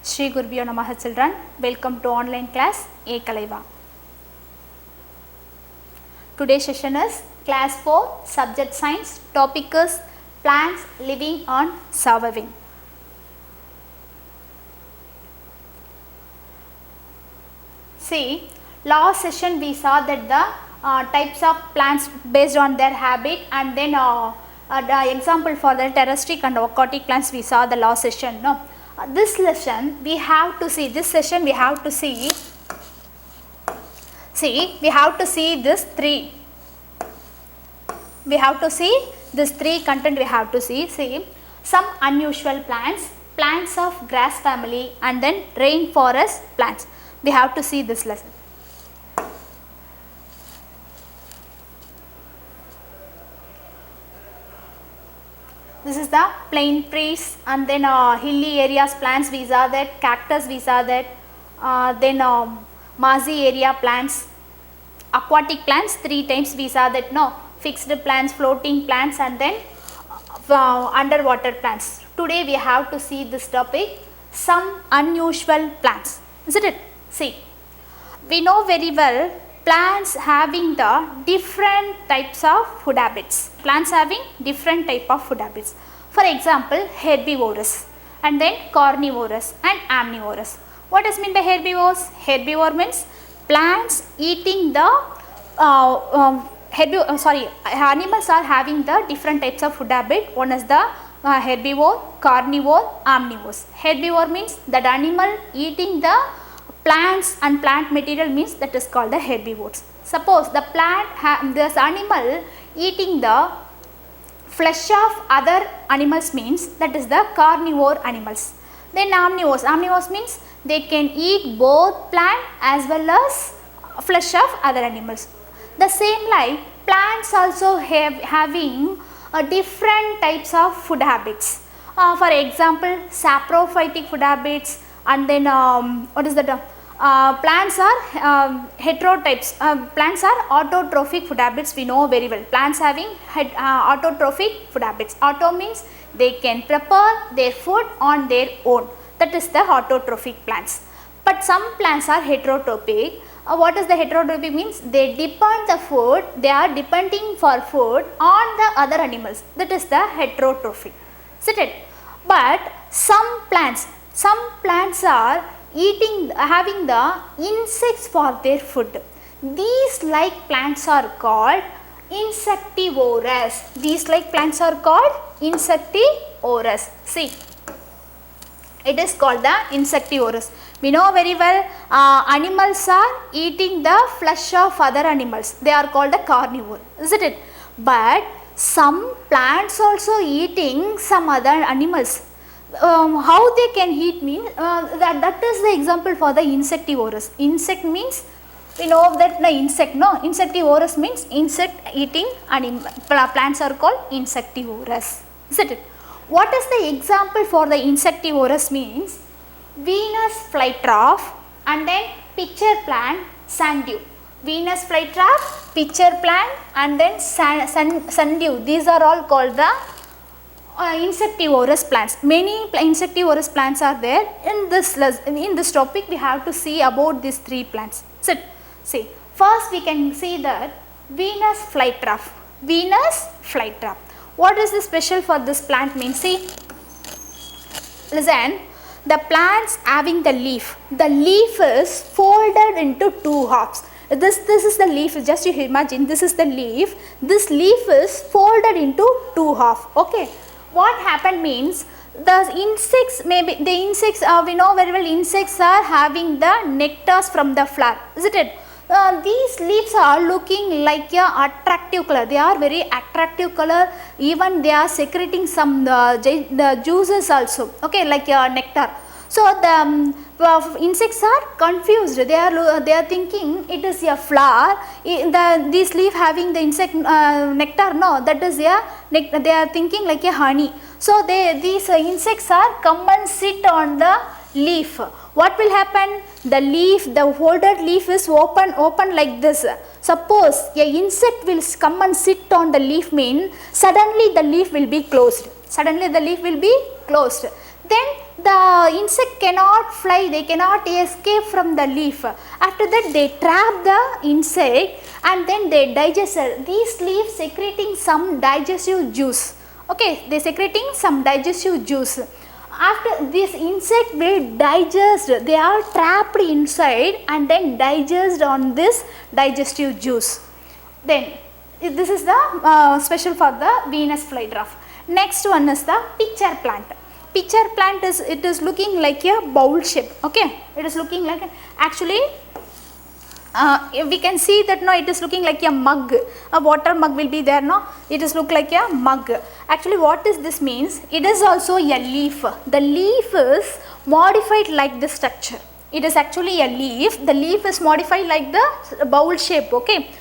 Shri Gurubhyo Namaha children, welcome to online class Ekalaiva. Today's session is class 4 subject science, topic is plants living on surviving. See, last session we saw that the types of plants based on their habit, and then the example for the terrestrial and aquatic plants we saw the last session. No, this lesson we have to see. This session we have to see. We have to see this three. We have to see this three content. We have to see. See, some unusual plants, plants of grass family, and then rainforest plants. We have to see this lesson. This is the plain trees, and then hilly areas plants we saw that, cactus we saw that, then marshy area plants, aquatic plants three times we saw that, no, fixed plants, floating plants, and then underwater plants. Today we have to see this topic, some unusual plants, isn't it? See, we know very well plants having the different types of food habits. Plants having different type of food habits. For example, herbivorous, and then carnivorous and omnivorous. What does mean by herbivores? Herbivore means plants eating the animals are having the different types of food habit. One is the herbivore, carnivore, omnivores. Herbivore means that animal eating the plants and plant material means that is called the herbivores. Suppose the this animal eating the flesh of other animals means that is the carnivore animals. Then omnivores. Omnivores means they can eat both plant as well as flesh of other animals. The same like plants also having different types of food habits. For example, saprophytic food habits, and then what is that? Plants are heterotypes. Plants are autotrophic food habits. We know very well. Plants having autotrophic food habits. Auto means they can prepare their food on their own. That is the autotrophic plants. But some plants are heterotrophic. What is the heterotrophic means? They depend the food. They are depending for food on the other animals. That is the heterotrophic. Is it? But some plants are having the insects for their food. These like plants are called insectivorous. These like plants are called insectivorous. See, it is called the insectivorous. We know very well animals are eating the flesh of other animals. They are called the carnivore, isn't it? But some plants also eating some other animals. How they can eat means that is the example for the insectivorous. Insect means we know that the insect, no, insectivorous means insect eating plants are called insectivorous, isn't it? What is the example for the insectivorous means? Venus flytrap and then pitcher plant, sundew. Venus flytrap, pitcher plant, and then sundew. These are all called the insectivorous plants. Many insectivorous plants are there. In this topic we have to see about these three plants. So, see, first we can see that Venus flytrap. Venus flytrap. What is the special for this plant means? See, listen, the plants having the leaf. The leaf is folded into two halves. This is the leaf. Just you imagine, this is the leaf. This leaf is folded into two halves. Okay. What happened means the insects, we know very well insects are having the nectars from the flower, isn't it? These leaves are looking like a attractive color. They are very attractive color. Even they are secreting some the juices also. Okay, like nectar. So the insects are confused. They are thinking it is a flower. This leaf having the insect nectar. No, that is a nectar. They are thinking like a honey. So these insects are come and sit on the leaf. What will happen? The leaf, the folded leaf is open like this. Suppose a insect will come and sit on the leaf mean suddenly the leaf will be closed. Then the insect cannot fly, they cannot escape from the leaf. After that they trap the insect and then they digest it. These leaves secreting some digestive juice. Okay, they secreting some digestive juice. After this insect will digest, they are trapped inside and then digest on this digestive juice. Then this is the special for the Venus flytrap. Next one is the pitcher plant. Pitcher plant is, it is looking like a bowl shape. Okay, it is looking like actually we can see that no, it is looking like a mug, a water mug will be there, no, it is look like a mug. Actually what is this means, it is also a leaf. The leaf is modified like this structure. It is actually a leaf, the leaf is modified like the bowl shape. Okay,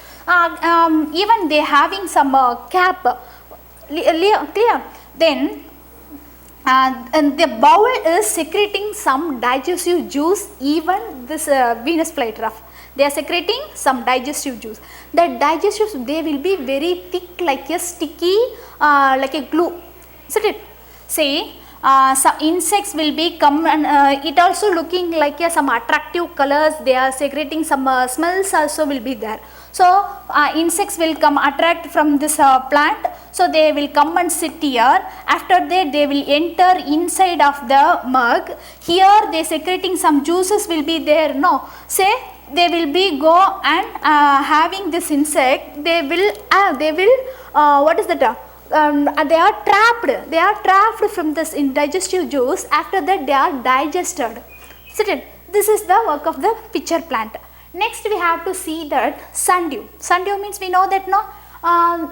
even they having some cap, clear. Then and the bowl is secreting some digestive juice, even this Venus flytrap. They are secreting some digestive juice. That digestive, they will be very thick like a sticky, like a glue. Isn't it? Say, some insects will be come and it also looking like some attractive colors. They are secreting some smells also will be there. So, insects will come attract from this plant. So, they will come and sit here. After that, they will enter inside of the mug. Here, they secreting some juices will be there. No, say they will be go and having this insect. They will what is that? They are trapped from this digestive juice. After that, they are digested. Isn't it? This is the work of the pitcher plant. Next we have to see that sundew. Sundew means we know that no,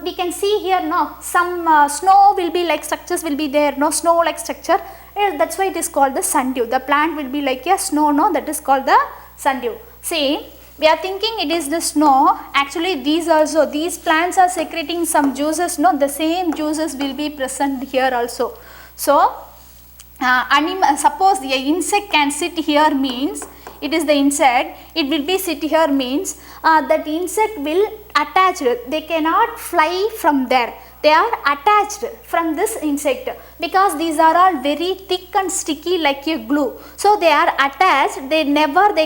we can see here no, some snow will be like structures will be there, no, snow like structure. That's why it is called the sundew. The plant will be like a snow, no, that is called the sundew. See, we are thinking it is the snow. Actually these also, these plants are secreting some juices, no, the same juices will be present here also. So suppose the insect can sit here means, it is the insect, it will be sit here means that insect will attach, they cannot fly from there, they are attached from this insect because these are all very thick and sticky like a glue. So they are attached, they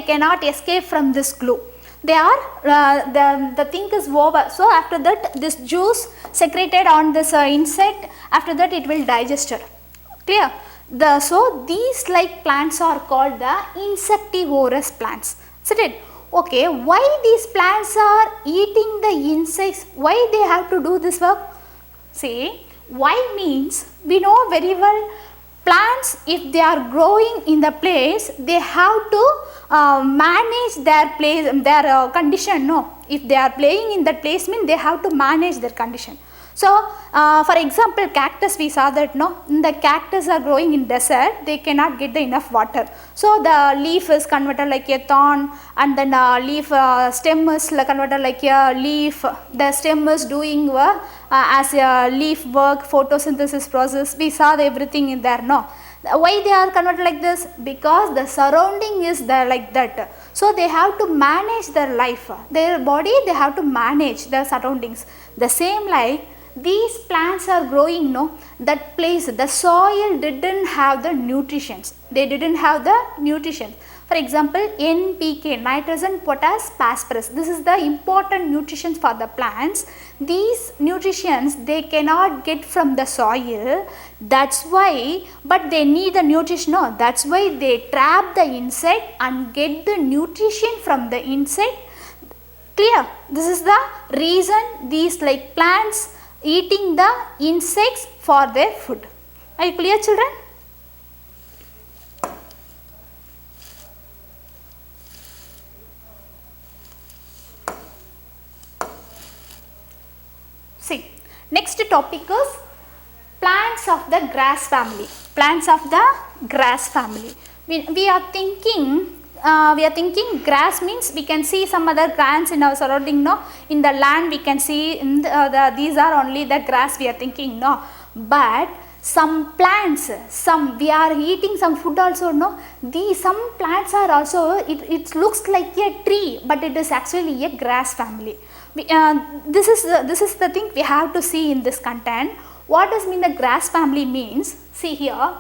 cannot escape from this glue. They are the thing is over. So after that this juice secreted on this insect, after that it will digest it. Clear? So these like plants are called the insectivorous plants. Isn't it? Okay, why these plants are eating the insects? Why they have to do this work? See, why means we know very well, plants if they are growing in the place, they have to manage their place, their condition. No, if they are playing in that place means they have to manage their condition. So, for example, cactus, we saw that no, the cactus are growing in desert, they cannot get the enough water. So, the leaf is converted like a thorn, and then leaf stem is converted like a leaf. The stem is doing as a leaf work, photosynthesis process. We saw everything in there. No, why they are converted like this? Because the surrounding is there like that. So, they have to manage their life, their body, they have to manage their surroundings. The same like these plants are growing, no, that place, the soil didn't have the nutrients, they didn't have the nutrition. For example, NPK, nitrogen, potash, phosphorus, this is the important nutrition for the plants. These nutrients they cannot get from the soil, that's why, but they need the nutrition, no, that's why they trap the insect and get the nutrition from the insect. Clear? This is the reason these like plants eating the insects for their food. Are you clear, children? See, next topic is plants of the grass family. Plants of the grass family. We are thinking grass means we can see some other plants in our surrounding, no, in the land we can see in these are only the grass we are thinking, no, but some plants, some we are eating some food also, no, some plants are also, it looks like a tree but it is actually a grass family. This is the thing we have to see in this content. What does mean the grass family means? See here,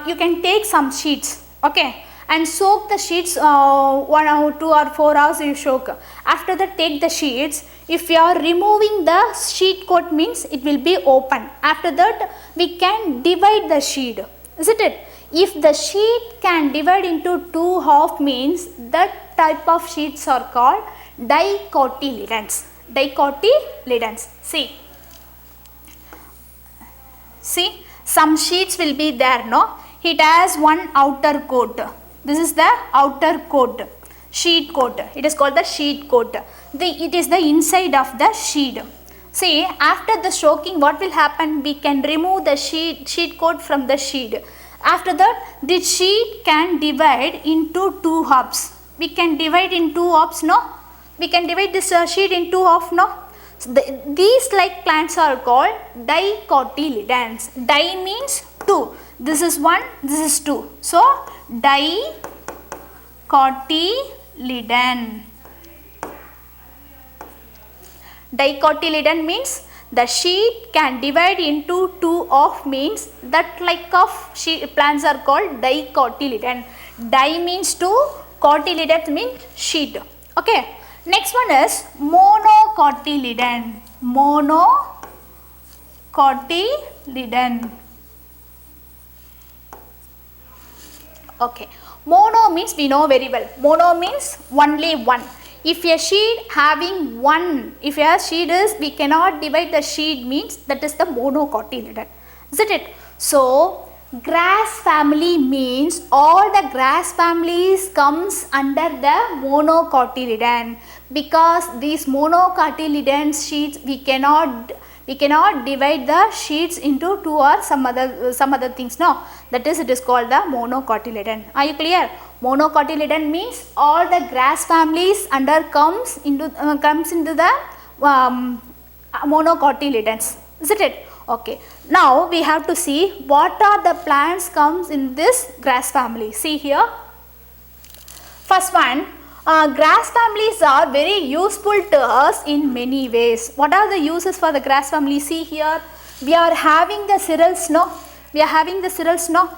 you can take some sheets, okay, and soak the sheets 1 hour, 2 or 4 hours you soak. After that take the sheets. If you are removing the sheet coat means it will be open. After that we can divide the sheet, isn't it? If the sheet can divide into two half means that type of sheets are called dicotyledons. Dicotyledons. See, some sheets will be there, no? It has one outer coat. This is the outer coat, sheet coat. It is called the sheet coat. It is the inside of the sheet. See, after the soaking, what will happen? We can remove the sheet coat from the sheet. After that, the sheet can divide into two halves. We can divide in two halves, no? We can divide this sheet in two halves, no? So these like plants are called dicotyledons. Di means two. This is one, this is two. So, dicotyledon. Dicotyledon means the sheet can divide into two of means that like of plants are called dicotyledon. Di means two, cotyledon means sheet. Okay. Next one is monocotyledon. Monocotyledon. Okay. Mono means we know very well. Mono means only one. If a sheet having one, if a sheet is, we cannot divide the sheet means that is the monocotyledon. Isn't it? So, grass family means all the grass families comes under the monocotyledon, because these monocotyledon sheets we cannot divide the sheets into two or some other things, no. That is, it is called the monocotyledon. Are you clear? Monocotyledon means all the grass families under comes into the monocotyledons, isn't it? Okay. Now we have to see what are the plants comes in this grass family. See here. First one, grass families are very useful to us in many ways. What are the uses for the grass family? See here, we are having the cereals, no? We are having the cereals, no?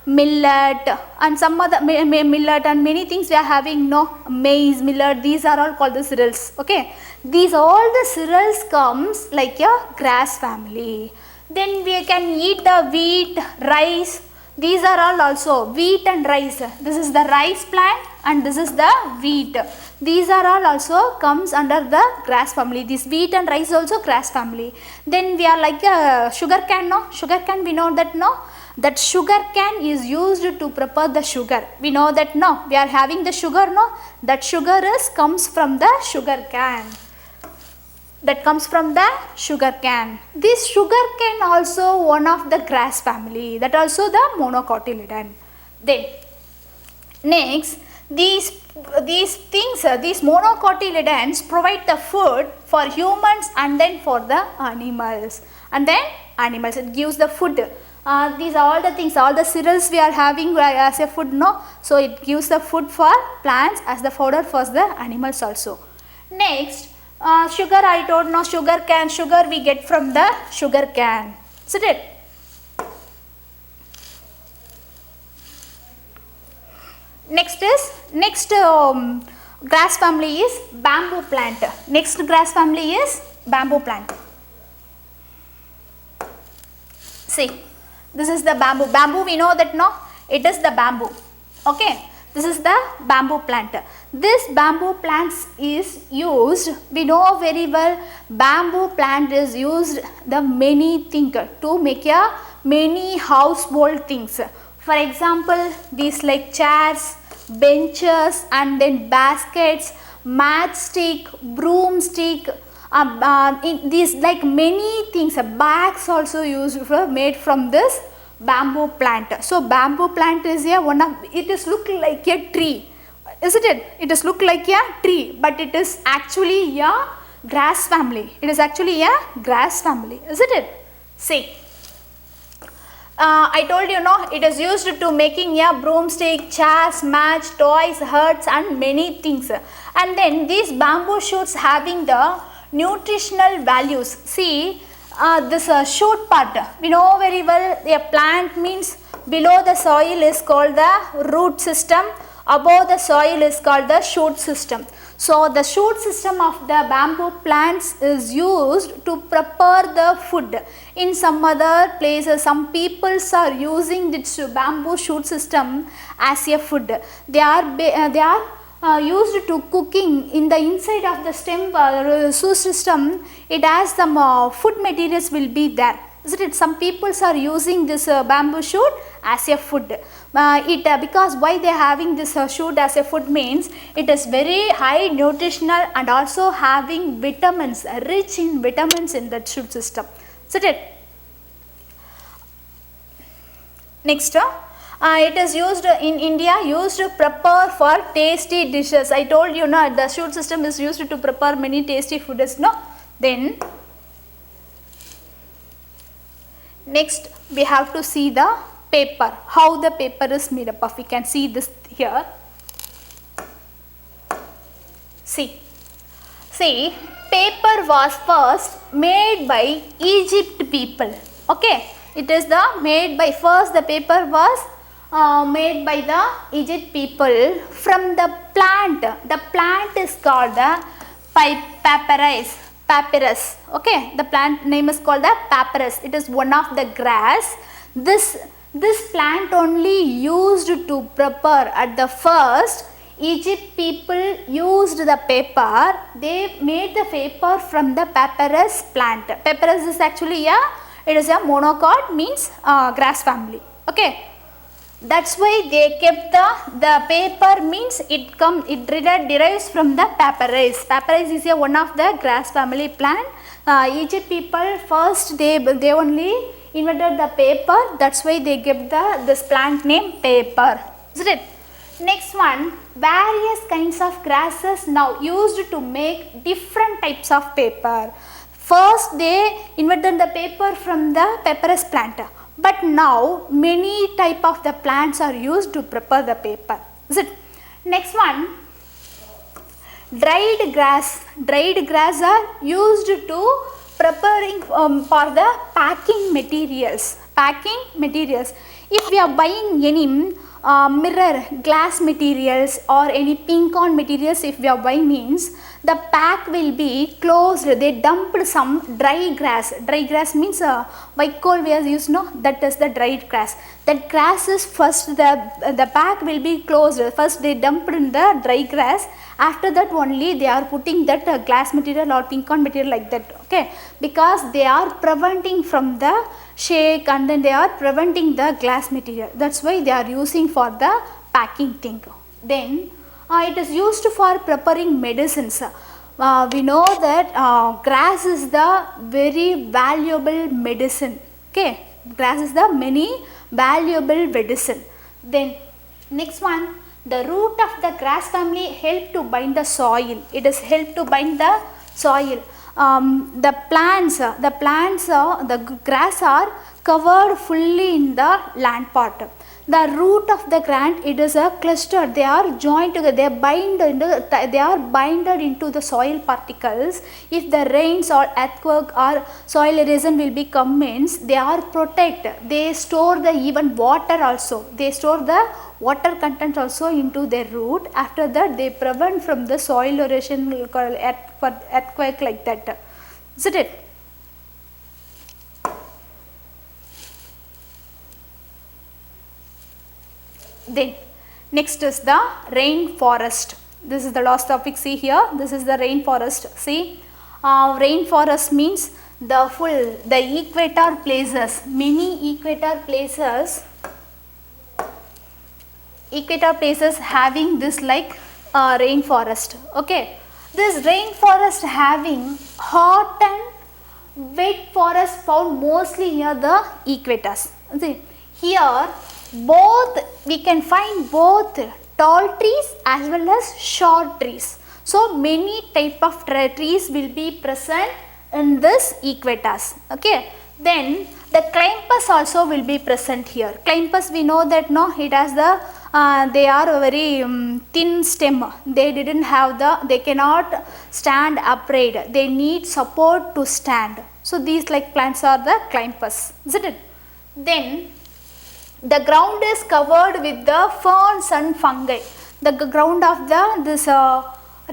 Millet and some other millet and many things we are having, no? Maize, millet, these are all called the cereals. Okay, these all the cereals comes like a grass family. Then we can eat the wheat, rice. These are all also wheat and rice. This is the rice plant and this is the wheat. These are all also comes under the grass family. This wheat and rice also grass family. Then we are like a sugar cane, no? Sugar cane, we know that, no? That sugar cane is used to prepare the sugar. We know that, no? We are having the sugar, no? That sugar comes from the sugar cane. That comes from the sugar cane. This sugar cane also one of the grass family. That also the monocotyledon. Then next, these monocotyledons provide the food for humans and then for the animals. And then animals, it gives the food. These are all the things, all the cereals we are having as a food, no? So it gives the food for plants as the fodder for the animals also. Next, sugar, I told, no? Sugar cane, sugar we get from the sugar cane, isn't it? Next grass family is bamboo plant. Next grass family is bamboo plant. See, this is the bamboo. Bamboo we know that, no? It is the bamboo. Okay. This is the bamboo plant. This bamboo plant is used, we know very well, bamboo plant is used the many things to make a many household things. For example, these like chairs, benches and then baskets, matchstick, broomstick, these like many things, bags also used made from this bamboo plant. So bamboo plant is a one of, it is look like a tree, isn't it? It is look like a tree, but it is actually a grass family. It is actually a grass family, isn't it? See, I told you, no, it is used to making a broomstick, chairs, match, toys, huts and many things. And then these bamboo shoots having the nutritional values. See, this shoot part, we know very well a plant means below the soil is called the root system, above the soil is called the shoot system. So the shoot system of the bamboo plants is used to prepare the food. In some other places, some peoples are using this bamboo shoot system as a food. They are used to cooking. In the inside of the stem shoot system, it has some food materials will be there. Isn't it? Some peoples are using this bamboo shoot as a food. Because why they are having this shoot as a food means it is very high nutritional and also having vitamins, rich in vitamins in that shoot system. Isn't it? Next, it is used in India, used to prepare for tasty dishes. I told you, no, the shoot system is used to prepare many tasty foods. No, then next we have to see the paper, how the paper is made up of. We can see this here. See, paper was first made by Egypt people. Okay, it is the first the paper was made by the Egypt people from the plant. The plant is called the papyrus. Okay, the plant name is called the papyrus. It is one of the grass. This plant only used to prepare. At the first, Egypt people used the paper. They made the paper from the papyrus plant. Papyrus is actually it is a monocot, means grass family. Okay, that's why they kept the paper means it derives from the papyrus. Papyrus is one of the grass family plant. Egypt people first they only invented the paper. That's why they gave this plant name paper. Is it? Next one, various kinds of grasses now used to make different types of paper. First they invented the paper from the papyrus plant. But now many type of the plants are used to prepare the paper. Is it? Next one, dried grass. Dried grass are used to preparing for the packing materials. If we are buying any mirror, glass materials or any pink-on materials, if we are buying means the pack will be closed. They dumped some dry grass. Dry grass means white coal we are used, no? That is the dried grass. That grass is first the pack will be closed. First they dumped in the dry grass. After that only they are putting that glass material or pink-on material like that. Okay, because they are preventing from the shake and then they are preventing the glass material. That's why they are using for the packing thing. Then it is used for preparing medicines. We know that grass is the very valuable medicine. Okay, grass is the many valuable medicine. Then next one, the root of the grass family help to bind the soil. It is help to bind the soil. The grass are covered fully in the land part. The root of the plant, it is a cluster. They are joined together. They are binded into the soil particles. If the rains or earthquake or soil erosion will be commenced, they are protected. They store the even water also. They store the water content also into their root. After that, they prevent from the soil erosion, earthquake like that. Isn't it? Then next is the rainforest. This is the last topic. See here, this is the rainforest. See, rainforest means the equator places, many equator places having this like rainforest. Okay, this rainforest having hot and wet forest found mostly near the equators. See, here we can find both tall trees as well as short trees. So many type of trees will be present in this equators. Okay, then the climbers also will be present here. Climbers, we know that no, it has the they are a very thin stem. They cannot stand upright. They need support to stand. So these like plants are the climbers, isn't it? Then the ground is covered with the ferns and fungi. The ground of this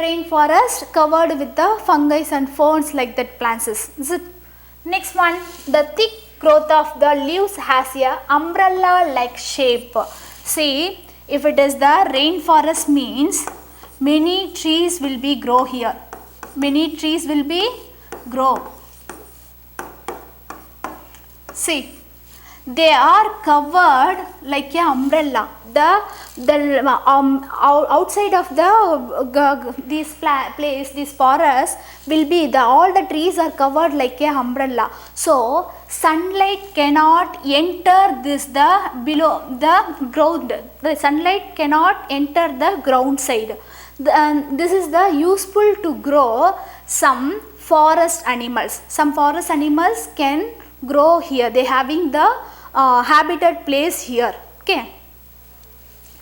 rainforest covered with the fungi and ferns like that plants is it? Next one, the thick growth of the leaves has a umbrella like shape. See, if it is the rainforest means many trees will be grow here. Many trees will be grow. See, they are covered like an umbrella. Outside of this place, this forest will be all the trees are covered like a umbrella. So sunlight cannot enter below the ground. The sunlight cannot enter the ground side. This is the useful to grow some forest animals. Some forest animals can grow here. They having the habitat place here. Okay.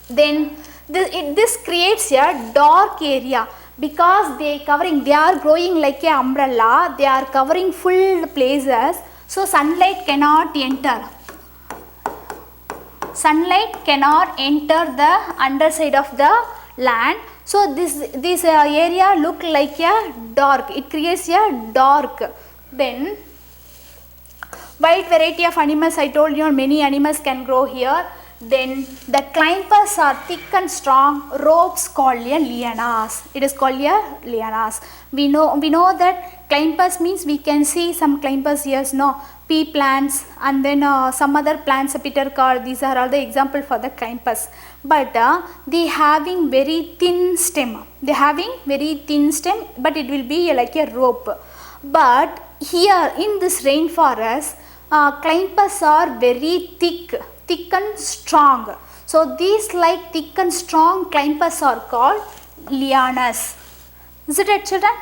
Then this creates a dark area because they are growing like a umbrella. They are covering full places. So sunlight cannot enter. Sunlight cannot enter the underside of the land. So this area look like a dark. It creates a dark. Then wide variety of animals, I told you many animals can grow here. Then the climbers are thick and strong, ropes called a lianas. It is called a lianas. We know that climbers means we can see some climbers here, no, pea plants and then some other plants, bitter gourd, these are all the example for the climbers. But they having very thin stem. They having very thin stem, but it will be like a rope. But here in this rainforest, climbers are very thick and strong. So these like thick and strong climbers are called lianas. Is it, children?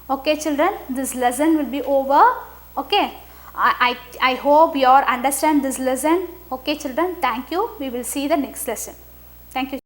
Okay, children, this lesson will be over. Okay, I hope you all understand this lesson. Okay, children, thank you. We will see the next lesson. Thank you.